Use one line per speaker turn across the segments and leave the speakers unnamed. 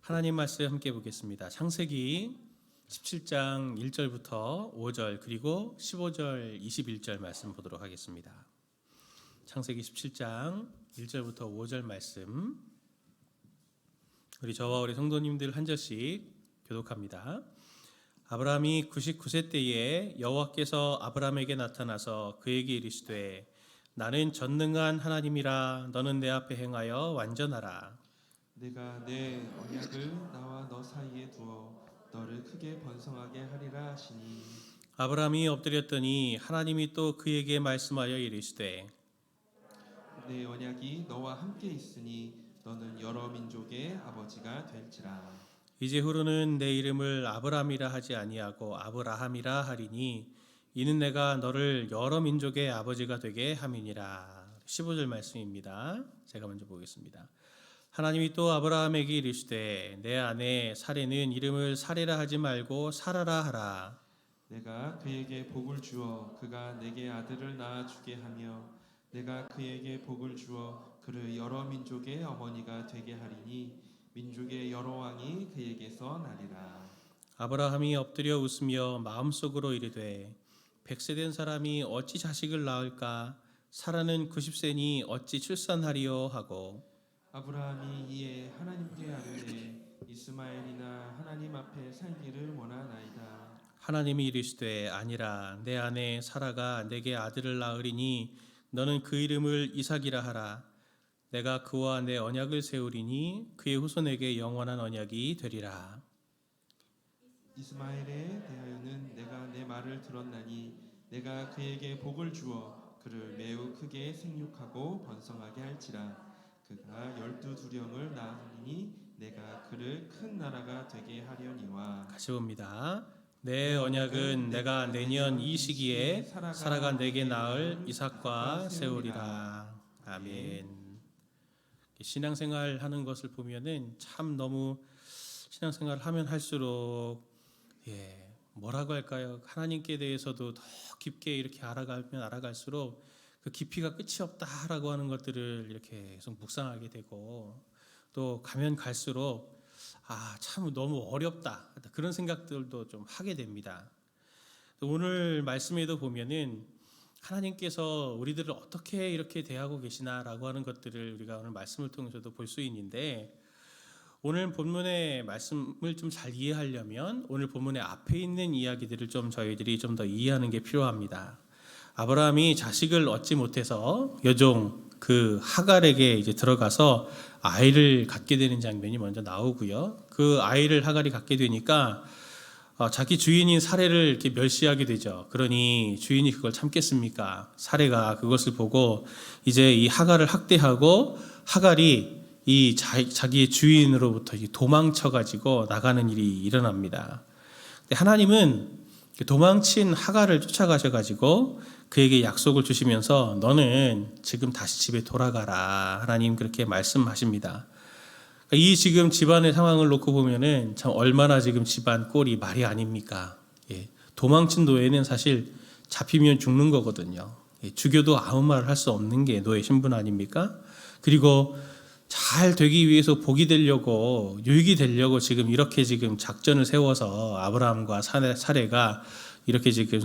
하나님 말씀 함께 보겠습니다. 창세기 17장 1절부터 5절 그리고 15절 21절 말씀 보도록 하겠습니다. 창세기 17장 1절부터 5절 말씀 우리 저와 우리 성도님들 한 절씩 교독합니다. 아브라함이 99세 때에 여호와께서 아브라함에게 나타나서 그에게 이르시되 나는 전능한 하나님이라 너는 내 앞에 행하여 완전하라.
내가 내 언약을 나와 너 사이에 두어 너를 크게 번성하게 하리라 하시니
아브라함이 엎드렸더니 하나님이 또 그에게 말씀하여 이르시되
내 언약이 너와 함께 있으니 너는 여러 민족의 아버지가 될지라.
이제후로는 내 이름을 아브라함이라 하지 아니하고 아브라함이라 하리니 이는 내가 너를 여러 민족의 아버지가 되게 함이니라. 15절 말씀입니다. 제가 먼저 보겠습니다. 하나님이 또 아브라함에게 이르시되 내 아내 사레는 이름을 사레라 하지 말고 사라라 하라.
내가 그에게 복을 주어 그가 내게 아들을 낳아 주게 하며 내가 그에게 복을 주어 그를 여러 민족의 어머니가 되게 하리니 민족의 여러 왕이 그에게서 나리라.
아브라함이 엎드려 웃으며 마음속으로 이르되 100세 된 사람이 어찌 자식을 낳을까? 사라는 90세니 어찌 출산하리요 하고
아브라함이 이에 하나님께 아뢰되 이스마엘이나 하나님 앞에 살기를 원하나이다.
하나님이 이르시되 아니라 내 아내 사라가 내게 아들을 낳으리니 너는 그 이름을 이삭이라 하라. 내가 그와 내 언약을 세우리니 그의 후손에게 영원한 언약이 되리라.
이스마엘에 대하여는 내가 내 말을 들었나니 내가 그에게 복을 주어 그를 매우 크게 생육하고 번성하게 할지라. 그가 12두령을 낳으리니 내가 그를 큰 나라가 되게 하려니와.
같이 봅니다. 내 언약은 내가 내년 이 시기에 사라가 내게 낳을 이삭과 세우리라. 아멘. 신앙생활 하는 것을 보면은 참 너무 신앙생활을 하면 할수록 뭐라고 할까요? 하나님께 대해서도 더 깊게 이렇게 알아가면 알아갈수록 그 깊이가 끝이 없다라고 하는 것들을 이렇게 계속 묵상하게 되고 또 가면 갈수록 참 너무 어렵다 그런 생각들도 좀 하게 됩니다. 오늘 말씀에도 보면은 하나님께서 우리들을 어떻게 이렇게 대하고 계시나라고 하는 것들을 우리가 오늘 말씀을 통해서도 볼 수 있는데 오늘 본문의 말씀을 좀 잘 이해하려면 오늘 본문의 앞에 있는 이야기들을 좀 저희들이 좀 더 이해하는 게 필요합니다. 아브라함이 자식을 얻지 못해서 여종 그 하갈에게 이제 들어가서 아이를 갖게 되는 장면이 먼저 나오고요. 그 아이를 하갈이 갖게 되니까 자기 주인인 사레를 이렇게 멸시하게 되죠. 그러니 주인이 그걸 참겠습니까? 사레가 그것을 보고 이제 이 하갈을 학대하고 하갈이 이 자기의 주인으로부터 도망쳐가지고 나가는 일이 일어납니다. 근데 하나님은 도망친 하갈을 쫓아가셔가지고 그에게 약속을 주시면서 너는 지금 다시 집에 돌아가라. 하나님 그렇게 말씀하십니다. 이 지금 집안의 상황을 놓고 보면은 참 얼마나 지금 집안 꼴이 말이 아닙니까? 도망친 노예는 사실 잡히면 죽는 거거든요. 죽여도 아무 말을 할 수 없는 게 노예 신분 아닙니까? 그리고 잘 되기 위해서 복이 되려고 유익이 되려고 지금 이렇게 지금 작전을 세워서 아브라함과 사레가 이렇게 지금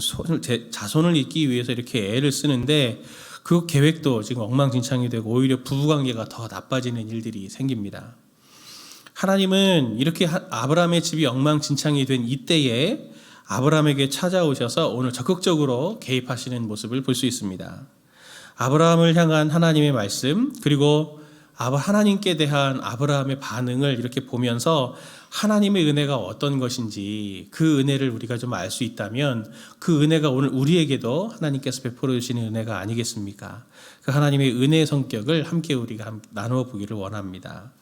자손을 잇기 위해서 이렇게 애를 쓰는데 그 계획도 지금 엉망진창이 되고 오히려 부부관계가 더 나빠지는 일들이 생깁니다. 하나님은 이렇게 아브라함의 집이 엉망진창이 된 이때에 아브라함에게 찾아오셔서 오늘 적극적으로 개입하시는 모습을 볼 수 있습니다. 아브라함을 향한 하나님의 말씀 그리고 하나님께 대한 아브라함의 반응을 이렇게 보면서 하나님의 은혜가 어떤 것인지 그 은혜를 우리가 좀 알 수 있다면 그 은혜가 오늘 우리에게도 하나님께서 베풀어 주시는 은혜가 아니겠습니까? 그 하나님의 은혜의 성격을 함께 우리가 나누어 보기를 원합니다.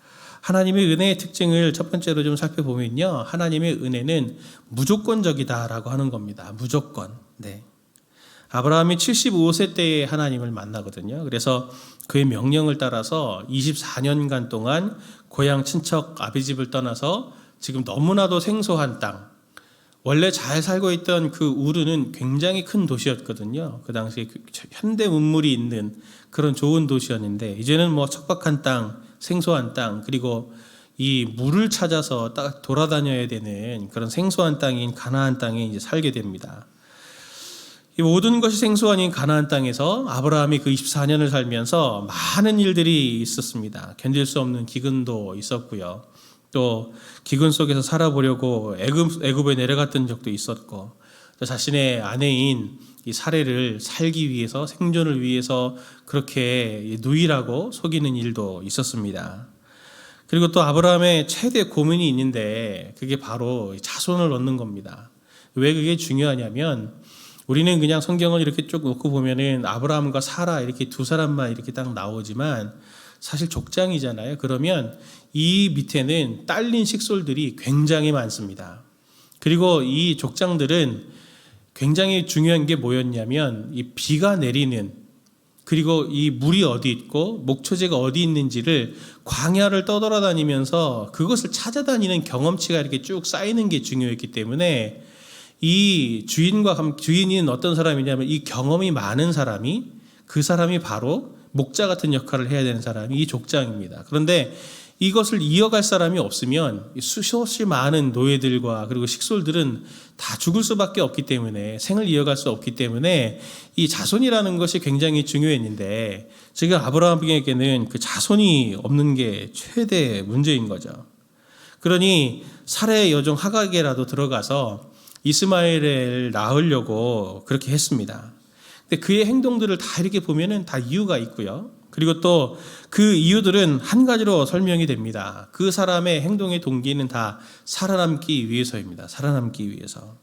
하나님의 은혜의 특징을 첫 번째로 좀 살펴보면요. 하나님의 은혜는 무조건적이다라고 하는 겁니다. 무조건. 아브라함이 75세 때에 하나님을 만나거든요. 그래서 그의 명령을 따라서 24년간 동안 고향 친척 아비집을 떠나서 지금 너무나도 생소한 땅, 원래 잘 살고 있던 그 우르는 굉장히 큰 도시였거든요. 그 당시에 현대 문물이 있는 그런 좋은 도시였는데 이제는 뭐 척박한 땅, 생소한 땅, 그리고 이 물을 찾아서 딱 돌아다녀야 되는 그런 생소한 땅인 가나안 땅에 이제 살게 됩니다. 이 모든 것이 생소한 이 가나안 땅에서 아브라함이 그 24년을 살면서 많은 일들이 있었습니다. 견딜 수 없는 기근도 있었고요. 또 기근 속에서 살아보려고 애굽에 내려갔던 적도 있었고, 또 자신의 아내인 이 사례를 살기 위해서, 생존을 위해서 그렇게 누이라고 속이는 일도 있었습니다. 그리고 또 아브라함의 최대 고민이 있는데 그게 바로 자손을 얻는 겁니다. 왜 그게 중요하냐면, 우리는 그냥 성경을 이렇게 쭉 놓고 보면은 아브라함과 사라 이렇게 두 사람만 이렇게 딱 나오지만 사실 족장이잖아요. 그러면 이 밑에는 딸린 식솔들이 굉장히 많습니다. 그리고 이 족장들은 굉장히 중요한 게 뭐였냐면, 이 비가 내리는, 그리고 이 물이 어디 있고 목초지가 어디 있는지를 광야를 떠돌아다니면서 그것을 찾아다니는 경험치가 이렇게 쭉 쌓이는 게 중요했기 때문에, 이 주인인 어떤 사람이냐면 이 경험이 많은 사람이, 그 사람이 바로 목자 같은 역할을 해야 되는 사람이 이 족장입니다. 그런데 이것을 이어갈 사람이 없으면 수없이 많은 노예들과 그리고 식솔들은 다 죽을 수밖에 없기 때문에, 생을 이어갈 수 없기 때문에 이 자손이라는 것이 굉장히 중요했는데, 지금 아브라함에게는 그 자손이 없는 게 최대 문제인 거죠. 그러니 사레의 여종 하가게라도 들어가서 이스마엘을 낳으려고 그렇게 했습니다. 근데 그의 행동들을 다 이렇게 보면은 다 이유가 있고요. 그리고 또 그 이유들은 한 가지로 설명이 됩니다. 그 사람의 행동의 동기는 다 살아남기 위해서입니다. 살아남기 위해서.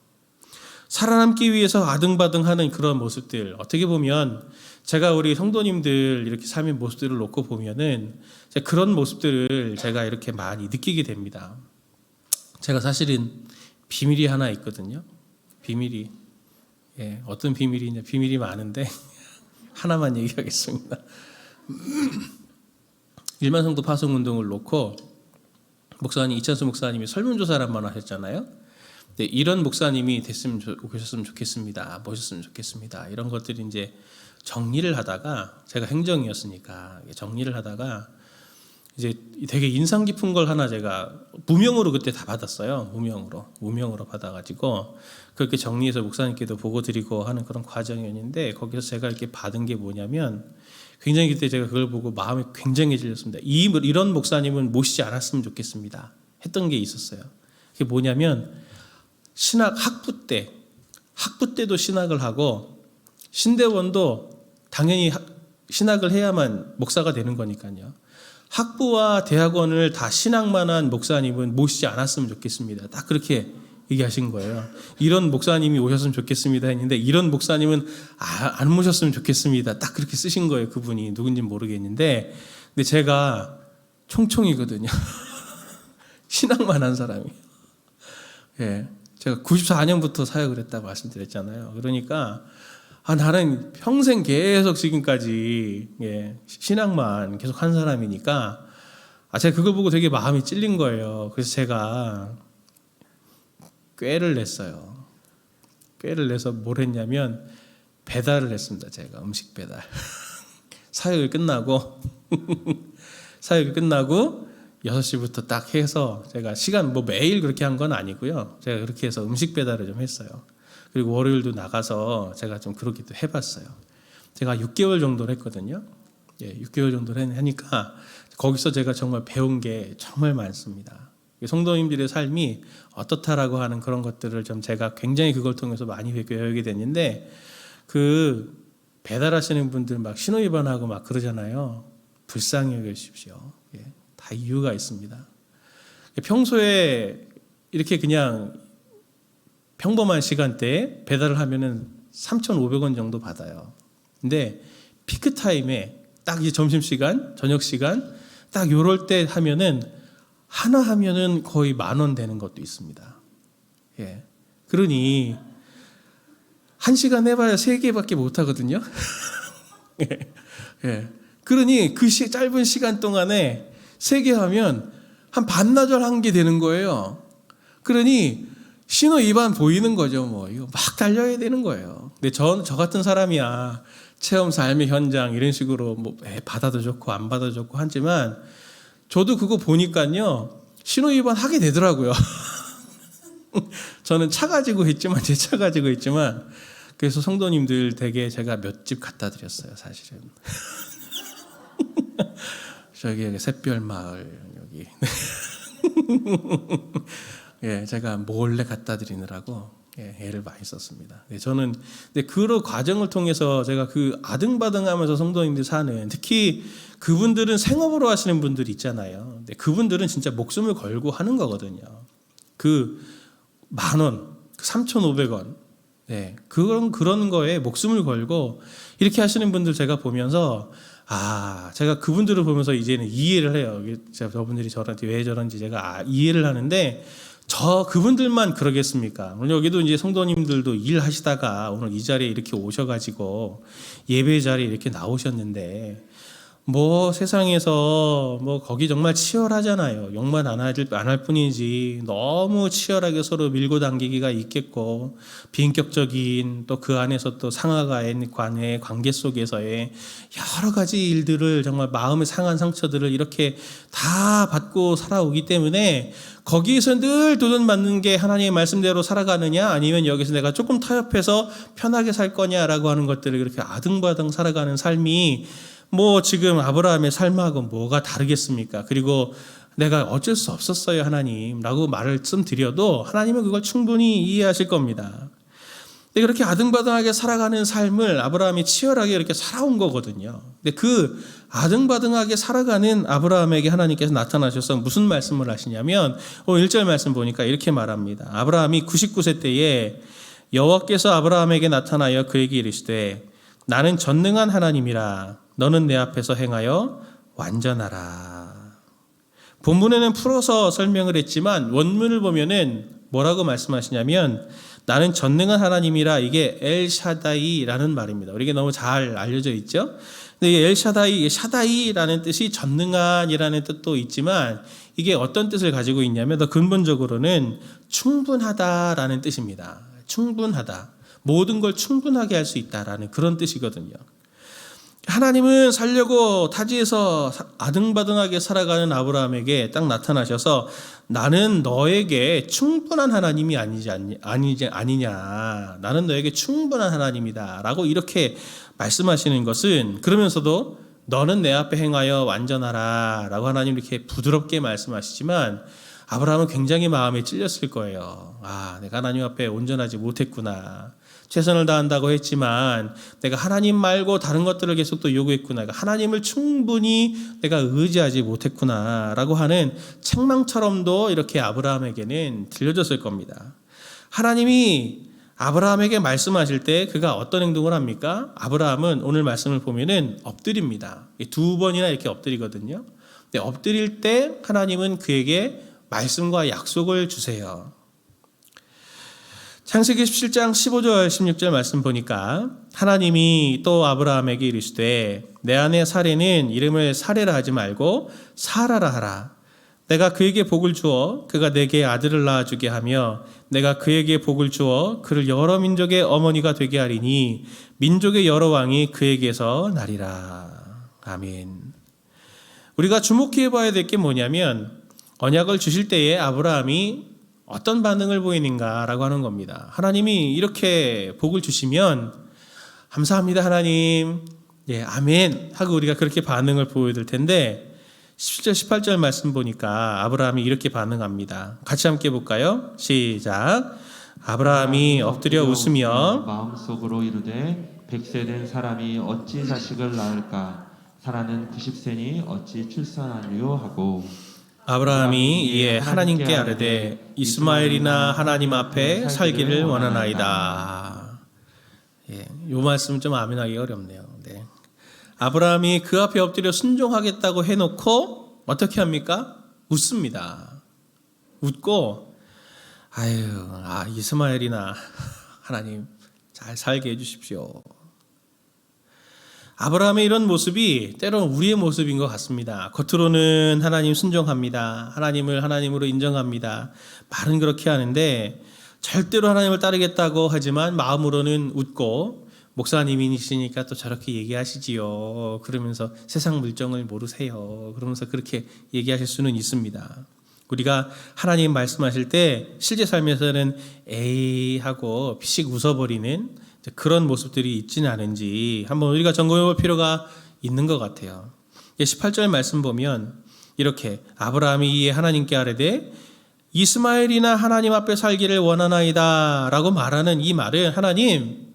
살아남기 위해서 아등바등하는 그런 모습들, 어떻게 보면 제가 우리 성도님들 이렇게 삶의 모습들을 놓고 보면은 그런 모습들을 제가 이렇게 많이 느끼게 됩니다. 제가 사실은 비밀이 하나 있거든요. 비밀이. 어떤 비밀이냐? 비밀이 많은데 하나만 얘기하겠습니다. 일만성도 파송운동을 놓고 목사님, 이찬수 목사님이 설문조사를 한번 하셨잖아요. 네, 이런 목사님이 오셨으면 좋겠습니다. 모셨으면 좋겠습니다. 이런 것들이 이제 정리를 하다가, 제가 행정이었으니까 정리를 하다가 이제 되게 인상 깊은 걸 하나 제가 무명으로 그때 다 받았어요. 무명으로 받아가지고 그렇게 정리해서 목사님께도 보고 드리고 하는 그런 과정이었는데, 거기서 제가 이렇게 받은 게 뭐냐면, 굉장히 그때 제가 그걸 보고 마음이 굉장히 찔렸습니다. 이런 목사님은 모시지 않았으면 좋겠습니다 했던 게 있었어요. 그게 뭐냐면, 신학 학부 때도 신학을 하고, 신대원도 당연히 신학을 해야만 목사가 되는 거니까요. 학부와 대학원을 다 신학만 한 목사님은 모시지 않았으면 좋겠습니다. 딱 그렇게 얘기하신 거예요. 이런 목사님이 오셨으면 좋겠습니다 했는데, 이런 목사님은 안 모셨으면 좋겠습니다. 딱 그렇게 쓰신 거예요. 그분이 누군지 모르겠는데, 근데 제가 총총이거든요. 신학만 한 사람이. 제가 94년부터 사역을 했다고 말씀드렸잖아요. 그러니까 나는 평생 계속 지금까지 신학만 계속 한 사람이니까, 제가 그걸 보고 되게 마음이 찔린 거예요. 그래서 제가 꾀를 냈어요. 꾀를 내서 뭘 했냐면 배달을 했습니다. 제가 음식 배달. 사역을 끝나고 6시부터 딱 해서, 제가 시간 매일 그렇게 한 건 아니고요. 제가 그렇게 해서 음식 배달을 좀 했어요. 그리고 월요일도 나가서 제가 좀 그렇게도 해봤어요. 제가 6개월 정도를 했거든요. 6개월 정도를 하니까 거기서 제가 정말 배운 게 정말 많습니다. 성도님들의 삶이 어떻다라고 하는 그런 것들을 좀 제가 굉장히 그걸 통해서 많이 배우게 됐는데, 그 배달하시는 분들 막 신호위반하고 막 그러잖아요. 불쌍히 여기십시오. 다 이유가 있습니다. 평소에 이렇게 그냥 평범한 시간대에 배달을 하면은 3,500원 정도 받아요. 근데 피크 타임에 딱 이제 점심시간, 저녁시간 딱 요럴 때 하면은 하나 하면은 거의 10,000원 되는 것도 있습니다. 그러니 1시간 해봐야 3개밖에 못 하거든요. 그러니 그 짧은 시간 동안에 3개 하면 한 반나절 한 게 되는 거예요. 그러니 신호 위반 보이는 거죠. 이거 막 달려야 되는 거예요. 근데 저 같은 사람이야, 체험 삶의 현장 이런 식으로 받아도 좋고 안 받아도 좋고 하지만, 저도 그거 보니까요, 신호 위반 하게 되더라고요. 저는 차 가지고 있지만 제 차 가지고 있지만 그래서 성도님들 댁에 제가 몇 집 갖다 드렸어요, 사실은. 저기 샛별 마을 여기. 예, 제가 몰래 갖다 드리느라고 애를 많이 썼습니다. 저는 근데 그 과정을 통해서 제가 그 아등바등하면서 성도님들 사는, 특히 그분들은 생업으로 하시는 분들이 있잖아요. 근데 그분들은 진짜 목숨을 걸고 하는 거거든요. 그 10,000원, 3,500원, 그런 거에 목숨을 걸고 이렇게 하시는 분들 제가 보면서 제가 그분들을 보면서 이제는 이해를 해요. 저분들이 저한테 왜 저런지 제가 이해를 하는데, 그분들만 그러겠습니까? 오늘 여기도 이제 성도님들도 일하시다가 오늘 이 자리에 이렇게 오셔가지고 예배 자리에 이렇게 나오셨는데, 뭐 세상에서 뭐 거기 정말 치열하잖아요. 욕만 안 할 뿐이지 너무 치열하게 서로 밀고 당기기가 있겠고, 비인격적인 또 그 안에서 또 상하간의 관계 속에서의 여러 가지 일들을, 정말 마음의 상한 상처들을 이렇게 다 받고 살아오기 때문에 거기에서 늘 도전받는 게 하나님의 말씀대로 살아가느냐, 아니면 여기서 내가 조금 타협해서 편하게 살 거냐라고 하는 것들을 이렇게 아등바등 살아가는 삶이, 뭐 지금 아브라함의 삶하고 뭐가 다르겠습니까? 그리고 내가 어쩔 수 없었어요 하나님라고 말을 좀 드려도 하나님은 그걸 충분히 이해하실 겁니다. 근데 그렇게 아등바등하게 살아가는 삶을 아브라함이 치열하게 이렇게 살아온 거거든요. 근데 그 아등바등하게 살아가는 아브라함에게 하나님께서 나타나셔서 무슨 말씀을 하시냐면, 1절 말씀 보니까 이렇게 말합니다. 아브라함이 99세 때에 여호와께서 아브라함에게 나타나여 그에게 이르시되 나는 전능한 하나님이라, 너는 내 앞에서 행하여 완전하라. 본문에는 풀어서 설명을 했지만 원문을 보면은 뭐라고 말씀하시냐면, 나는 전능한 하나님이라, 이게 엘샤다이라는 말입니다. 우리에게 너무 잘 알려져 있죠. 근데 이 엘샤다이, 샤다이라는 뜻이 전능한이라는 뜻도 있지만, 이게 어떤 뜻을 가지고 있냐면 더 근본적으로는 충분하다라는 뜻입니다. 충분하다, 모든 걸 충분하게 할 수 있다라는 그런 뜻이거든요. 하나님은 살려고 타지에서 아등바등하게 살아가는 아브라함에게 딱 나타나셔서 나는 너에게 충분한 하나님이 아니냐, 나는 너에게 충분한 하나님이다 라고 이렇게 말씀하시는 것은, 그러면서도 너는 내 앞에 행하여 완전하라 라고 하나님 이렇게 부드럽게 말씀하시지만, 아브라함은 굉장히 마음에 찔렸을 거예요. 내가 하나님 앞에 온전하지 못했구나. 최선을 다한다고 했지만 내가 하나님 말고 다른 것들을 계속 또 요구했구나. 하나님을 충분히 내가 의지하지 못했구나 라고 하는 책망처럼도 이렇게 아브라함에게는 들려졌을 겁니다. 하나님이 아브라함에게 말씀하실 때 그가 어떤 행동을 합니까? 아브라함은 오늘 말씀을 보면은 엎드립니다. 2번이나 이렇게 엎드리거든요. 근데 엎드릴 때 하나님은 그에게 말씀과 약속을 주세요. 창세기 17장 15절 16절 말씀 보니까 하나님이 또 아브라함에게 이르시되 내 아내 사레는 이름을 사레라 하지 말고 사라라 하라. 내가 그에게 복을 주어 그가 내게 아들을 낳아주게 하며 내가 그에게 복을 주어 그를 여러 민족의 어머니가 되게 하리니 민족의 여러 왕이 그에게서 나리라. 아멘. 우리가 주목해 봐야 될 게 뭐냐면, 언약을 주실 때에 아브라함이 어떤 반응을 보이는가라고 하는 겁니다. 하나님이 이렇게 복을 주시면 감사합니다 하나님, 아멘 하고 우리가 그렇게 반응을 보여야 될 텐데, 17절 18절 말씀 보니까 아브라함이 이렇게 반응합니다. 같이 함께 볼까요? 시작. 아브라함이 엎드려 웃으며
마음속으로 이르되 100세 된 사람이 어찌 자식을 낳을까? 사라는 90세니 어찌 출산하리요 하고,
아브라함이 이에 하나님께 아뢰되 이스마엘이나 하나님 앞에 살기를 원하나이다. 이 말씀은 좀 아멘하기 어렵네요. 아브라함이 그 앞에 엎드려 순종하겠다고 해놓고 어떻게 합니까? 웃습니다. 웃고 이스마엘이나 하나님 잘 살게 해주십시오. 아브라함의 이런 모습이 때로는 우리의 모습인 것 같습니다. 겉으로는 하나님 순종합니다. 하나님을 하나님으로 인정합니다. 말은 그렇게 하는데 절대로 하나님을 따르겠다고 하지만 마음으로는 웃고, 목사님이시니까 또 저렇게 얘기하시지요. 그러면서 세상 물정을 모르세요. 그러면서 그렇게 얘기하실 수는 있습니다. 우리가 하나님 말씀하실 때 실제 삶에서는 에이 하고 피식 웃어버리는 그런 모습들이 있지는 않은지 한번 우리가 점검해 볼 필요가 있는 것 같아요. 18절 말씀 보면 이렇게 아브라함이 이에 하나님께 아뢰되 이스마엘이나 하나님 앞에 살기를 원하나이다 라고 말하는 이 말은 하나님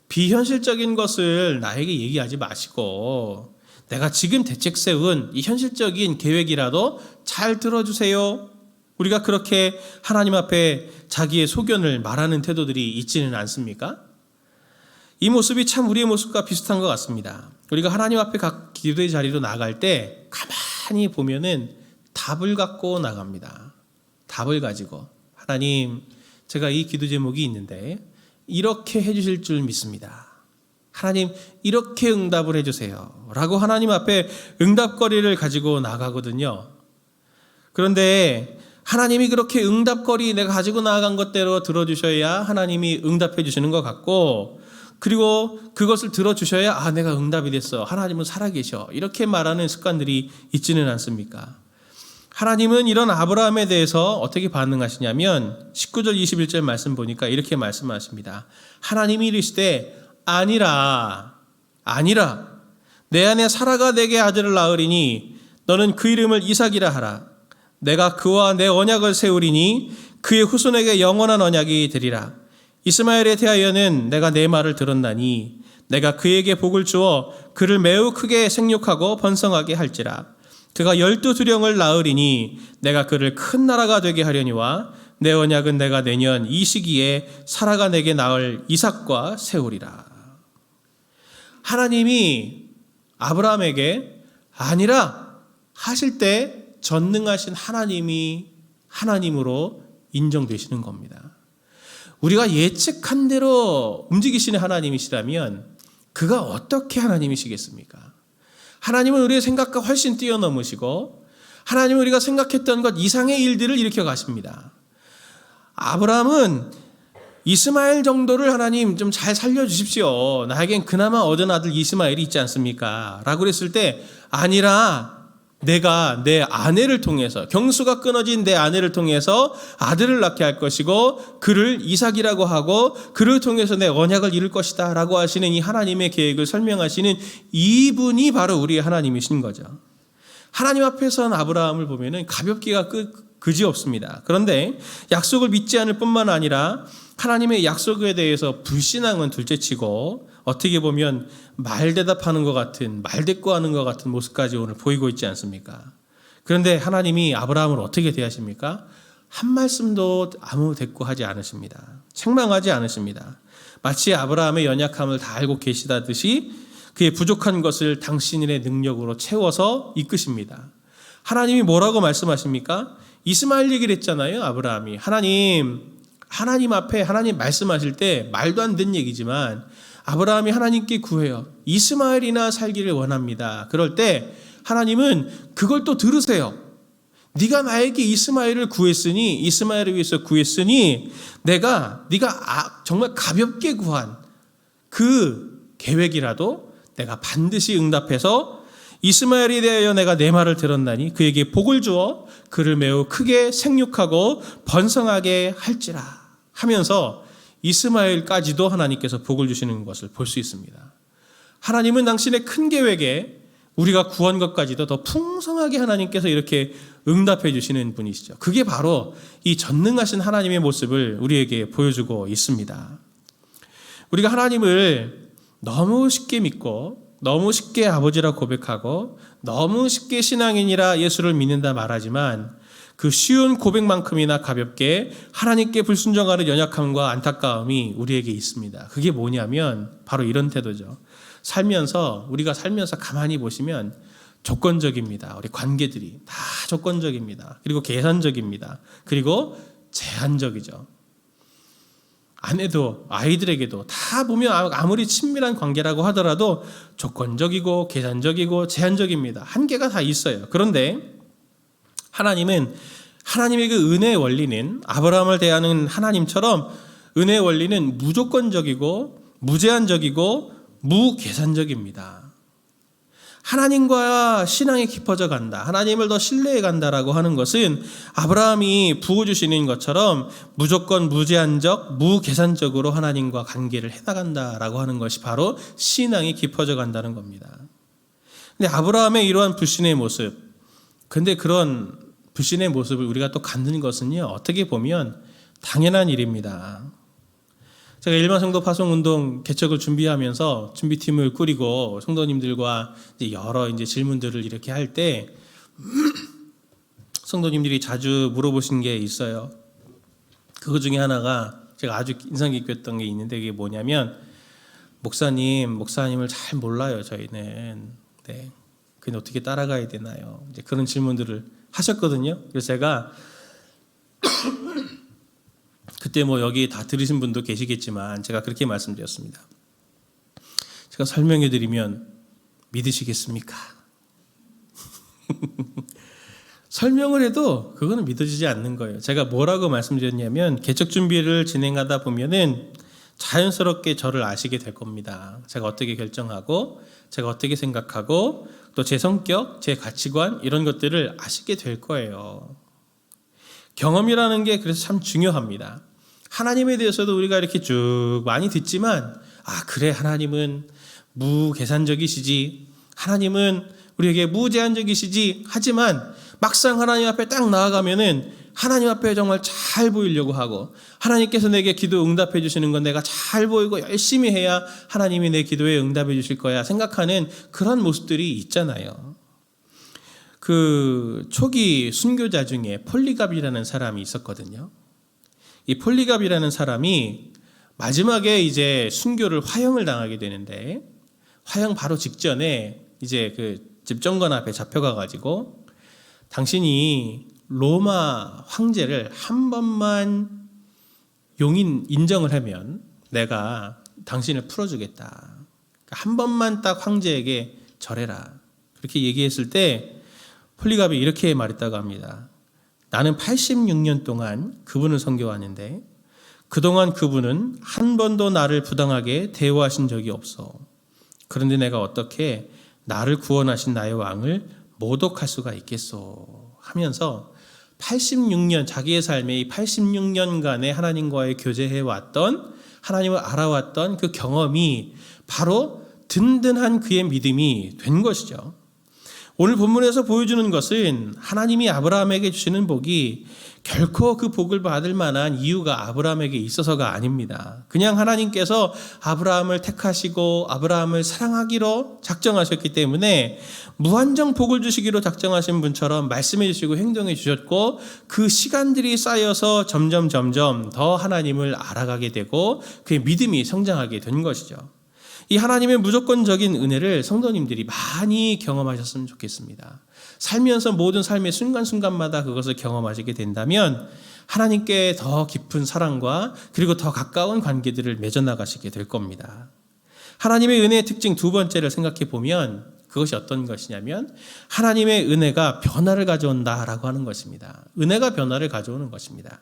비현실적인 것을 나에게 얘기하지 마시고 내가 지금 대책 세운 이 현실적인 계획이라도 잘 들어주세요. 우리가 그렇게 하나님 앞에 자기의 소견을 말하는 태도들이 있지는 않습니까? 이 모습이 참 우리의 모습과 비슷한 것 같습니다. 우리가 하나님 앞에 각 기도의 자리로 나갈 때 가만히 보면은 답을 갖고 나갑니다. 답을 가지고 하나님 제가 이 기도 제목이 있는데 이렇게 해주실 줄 믿습니다. 하나님 이렇게 응답을 해주세요 라고 하나님 앞에 응답거리를 가지고 나가거든요. 그런데 하나님이 그렇게 응답거리 내가 가지고 나아간 것대로 들어주셔야 하나님이 응답해 주시는 것 같고 그리고 그것을 들어주셔야 아 내가 응답이 됐어 하나님은 살아계셔 이렇게 말하는 습관들이 있지는 않습니까? 하나님은 이런 아브라함에 대해서 어떻게 반응하시냐면 19절 21절 말씀 보니까 이렇게 말씀하십니다. 하나님이 이르시되 아니라 내 아내 사라가 내게 아들을 낳으리니 너는 그 이름을 이삭이라 하라. 내가 그와 내 언약을 세우리니 그의 후손에게 영원한 언약이 되리라. 이스마엘에 대하여는 내가 내 말을 들었나니 내가 그에게 복을 주어 그를 매우 크게 생육하고 번성하게 할지라. 그가 12두령을 낳으리니 내가 그를 큰 나라가 되게 하려니와 내 언약은 내가 내년 이 시기에 사라가 내게 낳을 이삭과 세우리라. 하나님이 아브라함에게 아니라 하실 때 전능하신 하나님이 하나님으로 인정되시는 겁니다. 우리가 예측한 대로 움직이시는 하나님이시라면 그가 어떻게 하나님이시겠습니까? 하나님은 우리의 생각과 훨씬 뛰어넘으시고 하나님은 우리가 생각했던 것 이상의 일들을 일으켜 가십니다. 아브라함은 이스마엘 정도를 하나님 좀 잘 살려주십시오. 나에겐 그나마 얻은 아들 이스마엘이 있지 않습니까? 라고 그랬을 때 아니라 내가 내 아내를 통해서 경수가 끊어진 내 아내를 통해서 아들을 낳게 할 것이고 그를 이삭이라고 하고 그를 통해서 내 언약을 이룰 것이다 라고 하시는 이 하나님의 계획을 설명하시는 이분이 바로 우리의 하나님이신 거죠. 하나님 앞에서는 아브라함을 보면은 가볍기가 그지없습니다. 그런데 약속을 믿지 않을 뿐만 아니라 하나님의 약속에 대해서 불신앙은 둘째치고 어떻게 보면 말대답하는 것 같은 말대꾸하는 것 같은 모습까지 오늘 보이고 있지 않습니까? 그런데 하나님이 아브라함을 어떻게 대하십니까? 한 말씀도 아무 대꾸하지 않으십니다. 책망하지 않으십니다. 마치 아브라함의 연약함을 다 알고 계시다듯이 그의 부족한 것을 당신의 능력으로 채워서 이끄십니다. 하나님이 뭐라고 말씀하십니까? 이스마엘 얘기를 했잖아요. 아브라함이 하나님 앞에 하나님 말씀하실 때 말도 안 되는 얘기지만 아브라함이 하나님께 구해요. 이스마엘이나 살기를 원합니다. 그럴 때 하나님은 그걸 또 들으세요. 네가 나에게 이스마엘을 구했으니 이스마엘을 위해서 구했으니 네가 정말 가볍게 구한 그 계획이라도 내가 반드시 응답해서 이스마엘에 대하여 내가 내 말을 들었나니 그에게 복을 주어 그를 매우 크게 생육하고 번성하게 할지라 하면서 이스마엘까지도 하나님께서 복을 주시는 것을 볼 수 있습니다. 하나님은 당신의 큰 계획에 우리가 구한 것까지도 더 풍성하게 하나님께서 이렇게 응답해 주시는 분이시죠. 그게 바로 이 전능하신 하나님의 모습을 우리에게 보여주고 있습니다. 우리가 하나님을 너무 쉽게 믿고 너무 쉽게 아버지라 고백하고 너무 쉽게 신앙인이라 예수를 믿는다 말하지만 그 쉬운 고백만큼이나 가볍게 하나님께 불순종하는 연약함과 안타까움이 우리에게 있습니다. 그게 뭐냐면 바로 이런 태도죠. 우리가 살면서 가만히 보시면 조건적입니다. 우리 관계들이 다 조건적입니다. 그리고 계산적입니다. 그리고 제한적이죠. 아내도 아이들에게도 다 보면 아무리 친밀한 관계라고 하더라도 조건적이고 계산적이고 제한적입니다. 한계가 다 있어요. 그런데 하나님은 하나님의 그 은혜의 원리는 아브라함을 대하는 하나님처럼 은혜의 원리는 무조건적이고 무제한적이고 무계산적입니다. 하나님과 신앙이 깊어져 간다, 하나님을 더 신뢰해 간다라고 하는 것은 아브라함이 부어주시는 것처럼 무조건 무제한적, 무계산적으로 하나님과 관계를 해나간다라고 하는 것이 바로 신앙이 깊어져 간다는 겁니다. 근데 아브라함의 이러한 불신의 모습, 근데 그런 불신의 모습을 우리가 또 갖는 것은요, 어떻게 보면 당연한 일입니다. 제가 일반 성도 파송운동 개척을 준비하면서 준비팀을 꾸리고 성도님들과 여러 질문들을 이렇게 할 때 성도님들이 자주 물어보신 게 있어요. 그거 중에 하나가 제가 아주 인상 깊었던 게 있는데, 그게 뭐냐면, 목사님을 잘 몰라요, 저희는. 네. 그냥 어떻게 따라가야 되나요? 이제 그런 질문들을 하셨거든요. 그래서 제가 그때 여기 다 들으신 분도 계시겠지만 제가 그렇게 말씀드렸습니다. 제가 설명해 드리면 믿으시겠습니까? 설명을 해도 그거는 믿어지지 않는 거예요. 제가 뭐라고 말씀드렸냐면, 개척 준비를 진행하다 보면은 자연스럽게 저를 아시게 될 겁니다. 제가 어떻게 결정하고, 제가 어떻게 생각하고, 또 제 성격, 제 가치관, 이런 것들을 아시게 될 거예요. 경험이라는 게 그래서 참 중요합니다. 하나님에 대해서도 우리가 이렇게 쭉 많이 듣지만, 그래, 하나님은 무계산적이시지, 하나님은 우리에게 무제한적이시지, 하지만 막상 하나님 앞에 딱 나아가면은 하나님 앞에 정말 잘 보이려고 하고, 하나님께서 내게 기도 응답해 주시는 건 내가 잘 보이고 열심히 해야 하나님이 내 기도에 응답해 주실 거야 생각하는 그런 모습들이 있잖아요. 그 초기 순교자 중에 폴리갑이라는 사람이 있었거든요. 이 폴리갑이라는 사람이 마지막에 이제 순교를 화형을 당하게 되는데, 화형 바로 직전에 이제 그 집정관 앞에 잡혀가 가지고, 당신이 로마 황제를 한 번만 용인 인정을 하면 내가 당신을 풀어주겠다. 한 번만 딱 황제에게 절해라. 그렇게 얘기했을 때 폴리갑이 이렇게 말했다고 합니다. 나는 86년 동안 그분을 섬겨왔는데 그동안 그분은 한 번도 나를 부당하게 대우하신 적이 없어. 그런데 내가 어떻게 나를 구원하신 나의 왕을 모독할 수가 있겠소 하면서 86년, 자기의 삶에 이 86년간의 하나님과의 교제해왔던, 하나님을 알아왔던 그 경험이 바로 든든한 그의 믿음이 된 것이죠. 오늘 본문에서 보여주는 것은 하나님이 아브라함에게 주시는 복이 결코 그 복을 받을 만한 이유가 아브라함에게 있어서가 아닙니다. 그냥 하나님께서 아브라함을 택하시고 아브라함을 사랑하기로 작정하셨기 때문에 무한정 복을 주시기로 작정하신 분처럼 말씀해 주시고 행동해 주셨고, 그 시간들이 쌓여서 점점 더 하나님을 알아가게 되고 그의 믿음이 성장하게 된 것이죠. 이 하나님의 무조건적인 은혜를 성도님들이 많이 경험하셨으면 좋겠습니다. 살면서 모든 삶의 순간순간마다 그것을 경험하시게 된다면 하나님께 더 깊은 사랑과 그리고 더 가까운 관계들을 맺어나가시게 될 겁니다. 하나님의 은혜의 특징 두 번째를 생각해 보면 그것이 어떤 것이냐면, 하나님의 은혜가 변화를 가져온다라고 하는 것입니다. 은혜가 변화를 가져오는 것입니다.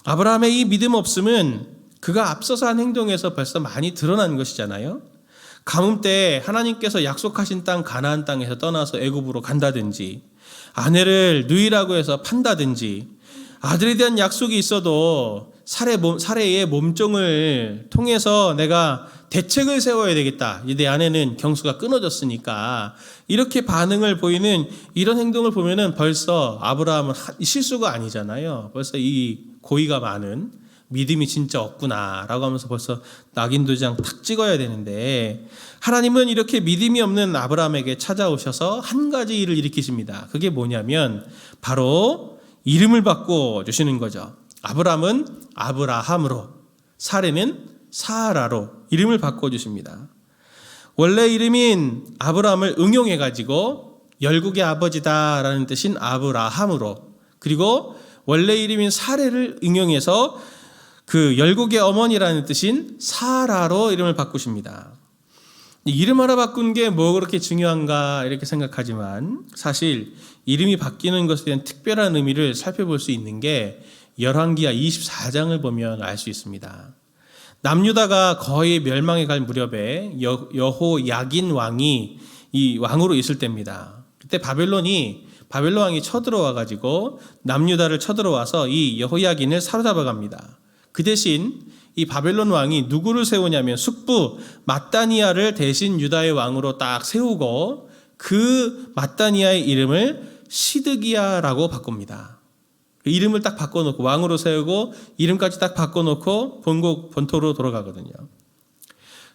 아브라함의 이 믿음 없음은 그가 앞서서 한 행동에서 벌써 많이 드러난 것이잖아요. 가뭄 때 하나님께서 약속하신 땅 가나안 땅에서 떠나서 애굽으로 간다든지, 아내를 누이라고 해서 판다든지, 아들에 대한 약속이 있어도 사례의 몸종을 통해서 내가 대책을 세워야 되겠다, 내 아내는 경수가 끊어졌으니까, 이렇게 반응을 보이는 이런 행동을 보면은 벌써 아브라함은 실수가 아니잖아요. 벌써 이 고의가 많은, 믿음이 진짜 없구나라고 하면서 벌써 낙인 도장 탁 찍어야 되는데, 하나님은 이렇게 믿음이 없는 아브라함에게 찾아오셔서 한 가지 일을 일으키십니다. 그게 뭐냐면 바로 이름을 바꿔주시는 거죠. 아브라함은 아브라함으로, 사레는 사라로 이름을 바꿔주십니다. 원래 이름인 아브라함을 응용해가지고 열국의 아버지다라는 뜻인 아브라함으로, 그리고 원래 이름인 사레를 응용해서 그 열국의 어머니라는 뜻인 사라로 이름을 바꾸십니다. 이름 하나 바꾼 게 뭐 그렇게 중요한가 이렇게 생각하지만, 사실 이름이 바뀌는 것에 대한 특별한 의미를 살펴볼 수 있는 게 열왕기하 24장을 보면 알 수 있습니다. 남유다가 거의 멸망해 갈 무렵에 여호야긴 왕이 이 왕으로 있을 때입니다. 그때 바벨론 왕이 쳐들어와 가지고 남유다를 쳐들어와서 이 여호야긴을 사로잡아 갑니다. 그 대신 이 바벨론 왕이 누구를 세우냐면 숙부 matthaniah를 대신 유다의 왕으로 딱 세우고 그 matthaniah의 이름을 시드기야라고 바꿉니다. 그 이름을 딱 바꿔놓고 왕으로 세우고 이름까지 딱 바꿔놓고 본토로 돌아가거든요.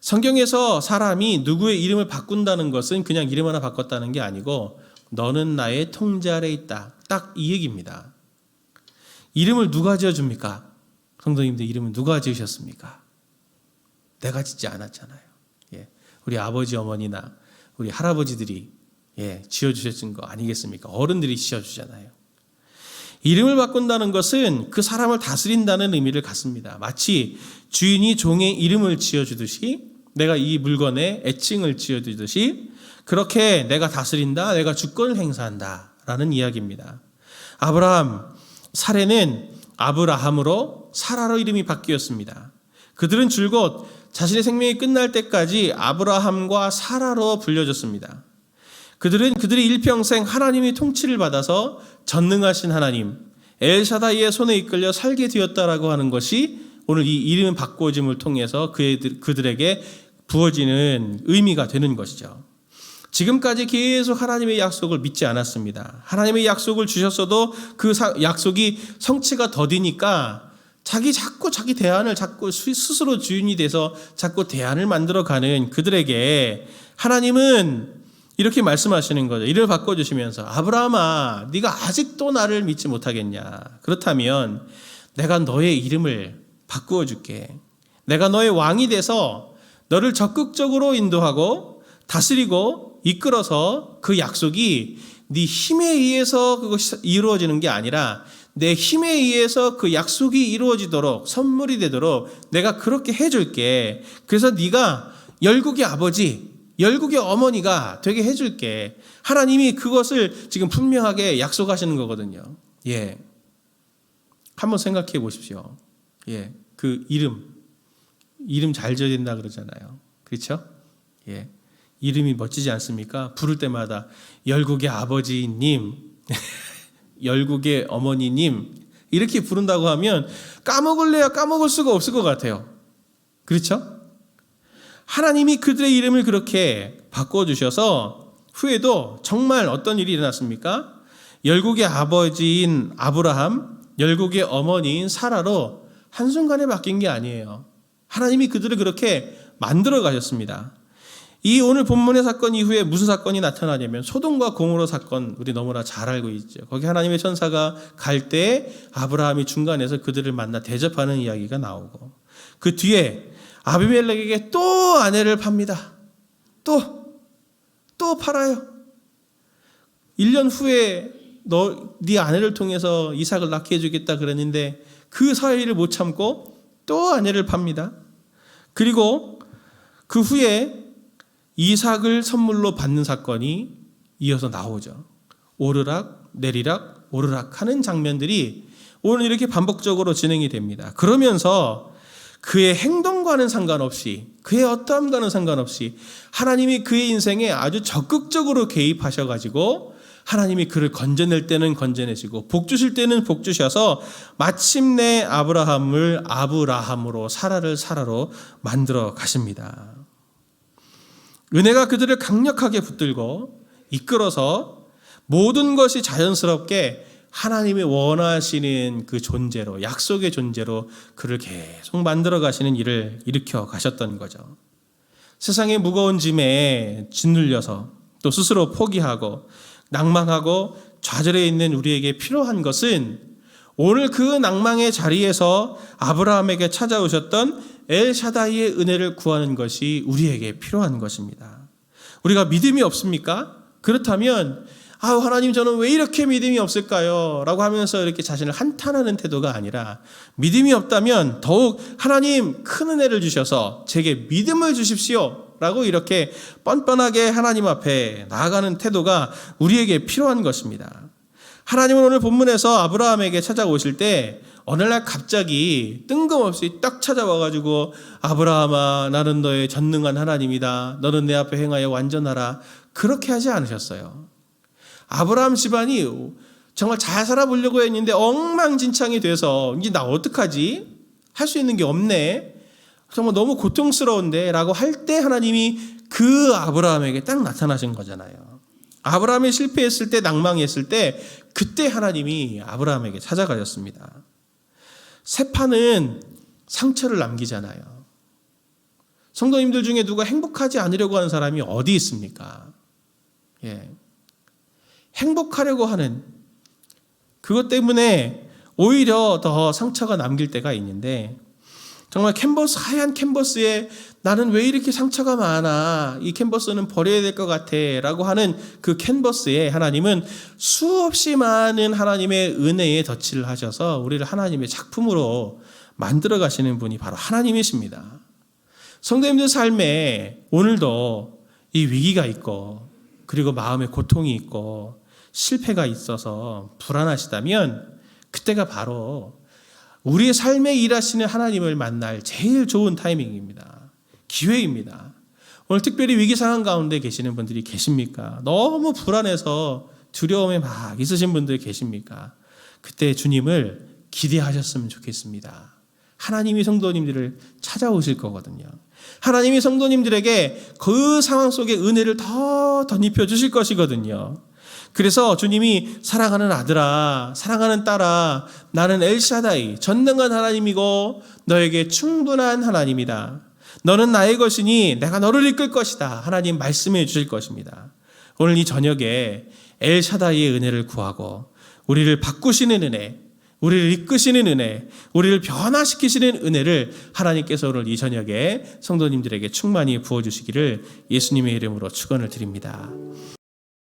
성경에서 사람이 누구의 이름을 바꾼다는 것은 그냥 이름 하나 바꿨다는 게 아니고 너는 나의 통제 아래 있다. 딱 이 얘기입니다. 이름을 누가 지어줍니까? 성도님들 이름은 누가 지으셨습니까? 내가 짓지 않았잖아요. 예, 우리 아버지 어머니나 우리 할아버지들이 지어주셨던 거 아니겠습니까? 어른들이 지어주잖아요. 이름을 바꾼다는 것은 그 사람을 다스린다는 의미를 갖습니다. 마치 주인이 종의 이름을 지어주듯이 내가 이 물건에 애칭을 지어주듯이 그렇게 내가 다스린다, 내가 주권을 행사한다 라는 이야기입니다. 아브라함, 사레는 아브라함으로 사라로 이름이 바뀌었습니다. 그들은 줄곧 자신의 생명이 끝날 때까지 아브라함과 사라로 불려졌습니다. 그들은 그들의 일평생 하나님의 통치를 받아서 전능하신 하나님 엘샤다이의 손에 이끌려 살게 되었다라고 하는 것이 오늘 이 이름 바꿔짐을 통해서 그들에게 부어지는 의미가 되는 것이죠. 지금까지 계속 하나님의 약속을 믿지 않았습니다. 하나님의 약속을 주셨어도 그 약속이 성취가 더디니까 자기 대안을 자꾸 스스로 주인이 돼서 자꾸 대안을 만들어가는 그들에게 하나님은 이렇게 말씀하시는 거죠. 이름을 바꿔주시면서 아브라함아 네가 아직도 나를 믿지 못하겠냐. 그렇다면 내가 너의 이름을 바꾸어 줄게. 내가 너의 왕이 돼서 너를 적극적으로 인도하고 다스리고 이끌어서 그 약속이 네 힘에 의해서 그것이 이루어지는 게 아니라 내 힘에 의해서 그 약속이 이루어지도록 선물이 되도록 내가 그렇게 해줄게. 그래서 네가 열국의 아버지 열국의 어머니가 되게 해줄게. 하나님이 그것을 지금 분명하게 약속하시는 거거든요. 예, 한번 생각해 보십시오. 예, 그 이름 잘 지어야 된다 그러잖아요. 그렇죠? 예, 이름이 멋지지 않습니까? 부를 때마다 열국의 아버지님, 열국의 어머니님 이렇게 부른다고 하면 까먹을래야 까먹을 수가 없을 것 같아요. 그렇죠? 하나님이 그들의 이름을 그렇게 바꿔주셔서 후에도 정말 어떤 일이 일어났습니까? 열국의 아버지인 아브라함, 열국의 어머니인 사라로 한순간에 바뀐 게 아니에요. 하나님이 그들을 그렇게 만들어 가셨습니다. 이 오늘 본문의 사건 이후에 무슨 사건이 나타나냐면 소돔과 고모라 사건 우리 너무나 잘 알고 있죠. 거기 하나님의 천사가 갈 때 아브라함이 중간에서 그들을 만나 대접하는 이야기가 나오고 그 뒤에 아비멜렉에게 또 아내를 팝니다. 또 팔아요. 1년 후에 네 아내를 통해서 이삭을 낳게 해주겠다 그랬는데 그 사이를 못 참고 또 아내를 팝니다. 그리고 그 후에 이삭을 선물로 받는 사건이 이어서 나오죠. 오르락 내리락 오르락 하는 장면들이 오늘 이렇게 반복적으로 진행이 됩니다. 그러면서 그의 행동과는 상관없이 그의 어떠함과는 상관없이 하나님이 그의 인생에 아주 적극적으로 개입하셔가지고 하나님이 그를 건져낼 때는 건져내시고 복 주실 때는 복 주셔서 마침내 아브라함을 아브라함으로 사라를 사라로 만들어 가십니다. 은혜가 그들을 강력하게 붙들고 이끌어서 모든 것이 자연스럽게 하나님이 원하시는 그 존재로 약속의 존재로 그를 계속 만들어 가시는 일을 일으켜 가셨던 거죠. 세상의 무거운 짐에 짓눌려서 또 스스로 포기하고 낭망하고 좌절해 있는 우리에게 필요한 것은 오늘 그 낭망의 자리에서 아브라함에게 찾아오셨던 엘샤다이의 은혜를 구하는 것이 우리에게 필요한 것입니다. 우리가 믿음이 없습니까? 그렇다면 하나님 저는 왜 이렇게 믿음이 없을까요? 라고 하면서 이렇게 자신을 한탄하는 태도가 아니라 믿음이 없다면 더욱 하나님 큰 은혜를 주셔서 제게 믿음을 주십시오 라고 이렇게 뻔뻔하게 하나님 앞에 나아가는 태도가 우리에게 필요한 것입니다. 하나님은 오늘 본문에서 아브라함에게 찾아오실 때 어느 날 갑자기 뜬금없이 딱 찾아와가지고 아브라함아 나는 너의 전능한 하나님이다. 너는 내 앞에 행하여 완전하라. 그렇게 하지 않으셨어요. 아브라함 집안이 정말 잘 살아보려고 했는데 엉망진창이 돼서 이제 나 어떡하지? 할 수 있는 게 없네. 정말 너무 고통스러운데 라고 할 때 하나님이 그 아브라함에게 딱 나타나신 거잖아요. 아브라함이 실패했을 때, 낭망했을 때 그때 하나님이 아브라함에게 찾아가셨습니다. 세파는 상처를 남기잖아요. 성도님들 중에 누가 행복하지 않으려고 하는 사람이 어디 있습니까? 행복하려고 하는 그것 때문에 오히려 더 상처가 남길 때가 있는데, 정말 하얀 캔버스에 나는 왜 이렇게 상처가 많아, 이 캔버스는 버려야 될 것 같아 라고 하는 그 캔버스에 하나님은 수없이 많은 하나님의 은혜에 덧칠을 하셔서 우리를 하나님의 작품으로 만들어 가시는 분이 바로 하나님이십니다. 성도님들 삶에 오늘도 이 위기가 있고, 그리고 마음에 고통이 있고 실패가 있어서 불안하시다면 그때가 바로 우리의 삶에 일하시는 하나님을 만날 제일 좋은 타이밍입니다. 기회입니다. 오늘 특별히 위기 상황 가운데 계시는 분들이 계십니까? 너무 불안해서 두려움에 막 있으신 분들 계십니까? 그때 주님을 기대하셨으면 좋겠습니다. 하나님이 성도님들을 찾아오실 거거든요. 하나님이 성도님들에게 그 상황 속에 은혜를 더 덧입혀 주실 것이거든요. 그래서 주님이 사랑하는 아들아, 사랑하는 딸아, 나는 엘샤다이, 전능한 하나님이고 너에게 충분한 하나님이다. 너는 나의 것이니 내가 너를 이끌 것이다. 하나님 말씀해 주실 것입니다. 오늘 이 저녁에 엘샤다이의 은혜를 구하고 우리를 바꾸시는 은혜, 우리를 이끄시는 은혜, 우리를 변화시키시는 은혜를 하나님께서 오늘 이 저녁에 성도님들에게 충만히 부어주시기를 예수님의 이름으로 축원을 드립니다.